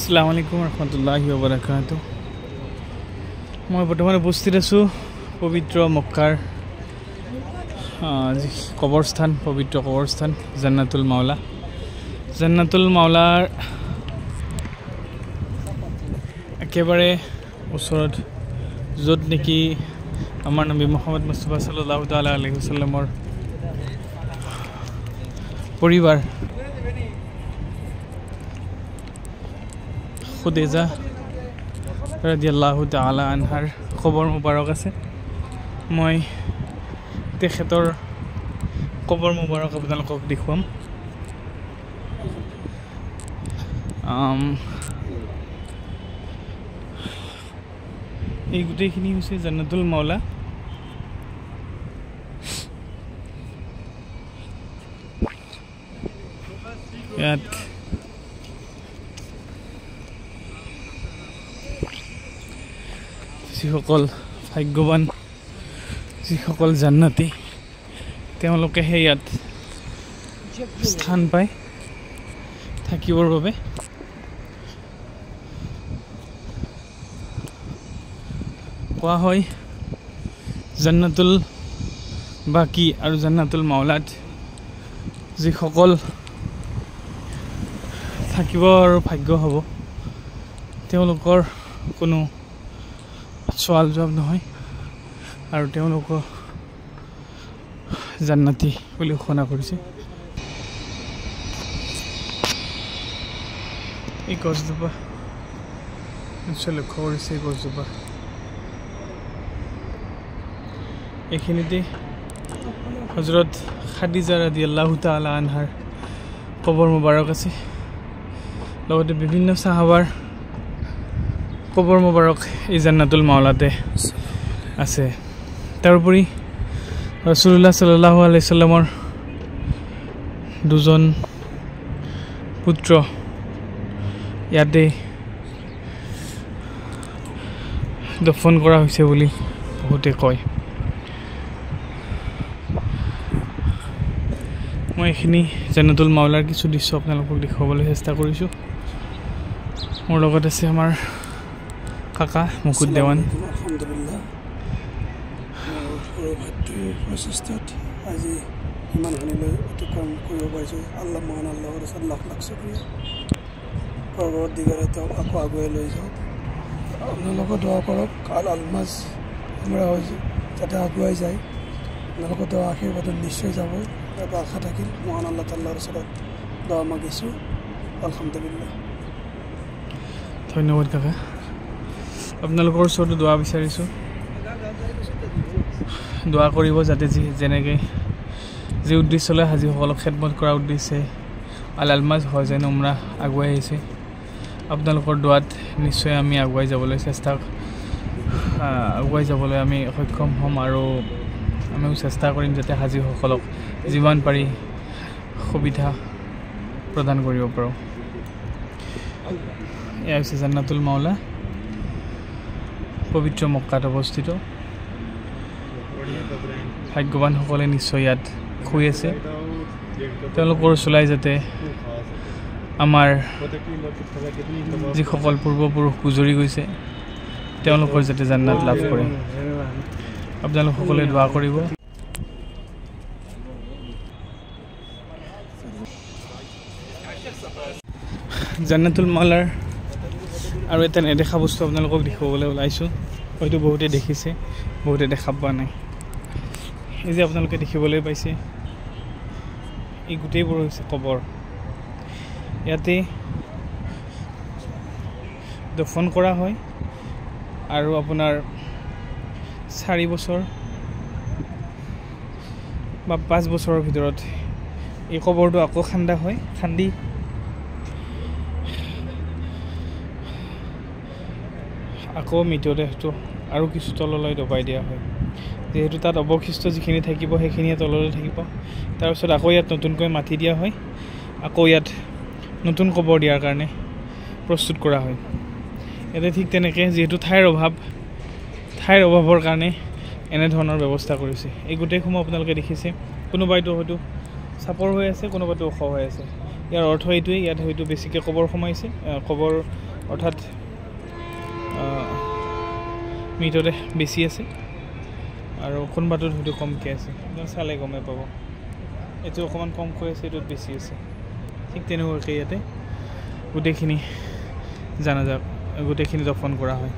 আসসালামু আলাইকুম ৰহমতুল্লাহি ওয়া বাৰাকাতুহু। মই বৰ্তমান উপস্থিত আছোঁ পবিত্ৰ মক্কাৰ কবৰস্থান, পবিত্ৰ কবৰস্থান জান্নাতুল মাওলা। জান্নাতুল মাওলাৰ একেবাৰে ওচৰত, য'ত নেকি আমাৰ নবী মুহাম্মদ মুস্তাফা সাল্লাল্লাহু তাআলা আলাইহি ওয়াসাল্লামৰ পৰিবাৰ খুদেজা ৰাদিয়াল্লাহু তাআলা আনহাৰ কবৰ মুবাৰক আছে। মই তেখেতৰ কবৰ মুবাৰক আপোনালোকক দেখুৱাম। এই গোটেইখিনি হৈছে জান্নাতুল মাওলা। ইয়াত যিসকল ভাগ্যৱান, যিসকল জান্নাতী, তেওঁলোকেহে ইয়াত স্থান পায় থাকিবৰ বাবে। কোৱা হয় জান্নাতুল বাকী আৰু জান্নাতুল মাওলাত যিসকল থাকিব আৰু ভাগ্য হ'ব, তেওঁলোকৰ কোনো সৱাল জবাব নহয় আৰু তেওঁলোকক জান্নাতী বুলি ঘোষণা কৰিছে। এই গছজোপা নিশ্চয় লক্ষ্য কৰিছে। এই গছজোপা এইখিনিতে হজৰত খাদিজা ৰাদিয়াল্লাহু তাআলা আনহাৰ কবৰ মুবাৰক আছে। লগতে বিভিন্ন সাহাবাৰ কবৰ মুবাৰক এই জান্নাতুল মাওলাতে আছে। তাৰোপৰি ৰাসূলুল্লাহ সাল্লাল্লাহু আলাইহি সাল্লামৰ দুজন পুত্ৰ ইয়াতে দফন কৰা হৈছে বুলি বহুতে কয়। মই এইখিনি জান্নাতুল মাওলাৰ কিছু দৃশ্য আপোনালোকক দেখুৱাবলৈ চেষ্টা কৰিছোঁ। মোৰ লগত আছে আমাৰ কাকা মুকুট দেৱান। প্ৰচেষ্টাত আজি ইমানখিনিলৈ অতিক্ৰম কৰিব পাৰিছোঁ। আল্লাহ মহান আল্লাহৰ লাখ লাখ শুকৰিয়া। পৰৱৰ্তীকালে তেওঁক আকৌ আগুৱাই লৈ যাওক। আপোনালোকে দোৱা কৰক, কাল আলমাজ আমৰা হৈছে যাতে আগুৱাই যায়। আপোনালোকৰ দোৱা আশীৰ্বাদত নিশ্চয় যাব এটা আশা থাকিল। মহান আল্লাহ তাআলাৰ ওচৰত দোৱা মাগিছোঁ। আলহামদুলিল্লাহ। ধন্যবাদ কাকা। আপোনালোকৰ ওচৰতো দোৱা বিচাৰিছোঁ। দোৱা কৰিব যাতে যেনেকৈ যি উদ্দেশ্যলৈ হাজিসকলক খেদমত কৰাৰ উদ্দেশ্যে আলমাজ হয় যেন উমৰা আগুৱাই আহিছে, আপোনালোকৰ দোৱাত নিশ্চয় আমি আগুৱাই যাবলৈ আমি সক্ষম হ'ম আৰু আমিও চেষ্টা কৰিম যাতে হাজিসকলক যিমান পাৰি সুবিধা প্ৰদান কৰিব পাৰোঁ। এয়া হৈছে জান্নাতুল মাওলা, পবিত্ৰ মক্কাত অৱস্থিত। ভাগ্যৱানসকলে নিশ্চয় ইয়াত শুই আছে। তেওঁলোকৰ চলাই যাতে আমাৰ যিসকল পূৰ্বপুৰুষ গুজৰি গৈছে তেওঁলোকৰ যাতে জান্নাত লাভ কৰে, আপোনালোক সকলোৱে দোৱা কৰিব। জান্নাতুল মাওলাৰ আৰু এটা নেদেখা বস্তু আপোনালোকক দেখুৱাবলৈ ওলাইছোঁ। হয়তো বহুতে দেখিছে, বহুতে দেখা পোৱা নাই। এই যে আপোনালোকে দেখিবলৈ পাইছে, এই গোটেইবোৰ হৈছে কবৰ। ইয়াতে দফন কৰা হয় আৰু আপোনাৰ 4 বছৰ বা 5 বছৰৰ ভিতৰত এই কবৰটো আকৌ খান্দা হয়। খান্দি আকৌ মৃতদেহটো আৰু কিছু তললৈ দবাই দিয়া হয়। যিহেতু তাত অৱশিষ্ট যিখিনি থাকিব সেইখিনিয়ে তললৈ থাকিব। তাৰপিছত আকৌ ইয়াত নতুনকৈ মাটি দিয়া হয়, আকৌ ইয়াত নতুন কবৰ দিয়াৰ কাৰণে প্ৰস্তুত কৰা হয়। ইয়াতে ঠিক তেনেকৈ যিহেতু ঠাইৰ অভাৱৰ কাৰণে এনেধৰণৰ ব্যৱস্থা কৰিছে। এই গোটেইসমূহ আপোনালোকে দেখিছে। কোনোবাইতো হয়তো চাপৰ হৈ আছে, কোনোবাইতো ওখ হৈ আছে। ইয়াৰ অৰ্থ এইটোৱেই, ইয়াত হয়তো বেছিকৈ কবৰ সোমাইছে, কবৰ অৰ্থাৎ মৃতদেহ বেছি আছে আৰু কোনোবাটোত হয়তো কমকৈ আছে, চালে গমেই পাব। এইটো অকণমান কমকৈ আছে, এইটোত বেছি আছে। ঠিক তেনেকুৱাকৈ ইয়াতে গোটেইখিনি জানাজা গোটেইখিনি দফন কৰা হয়।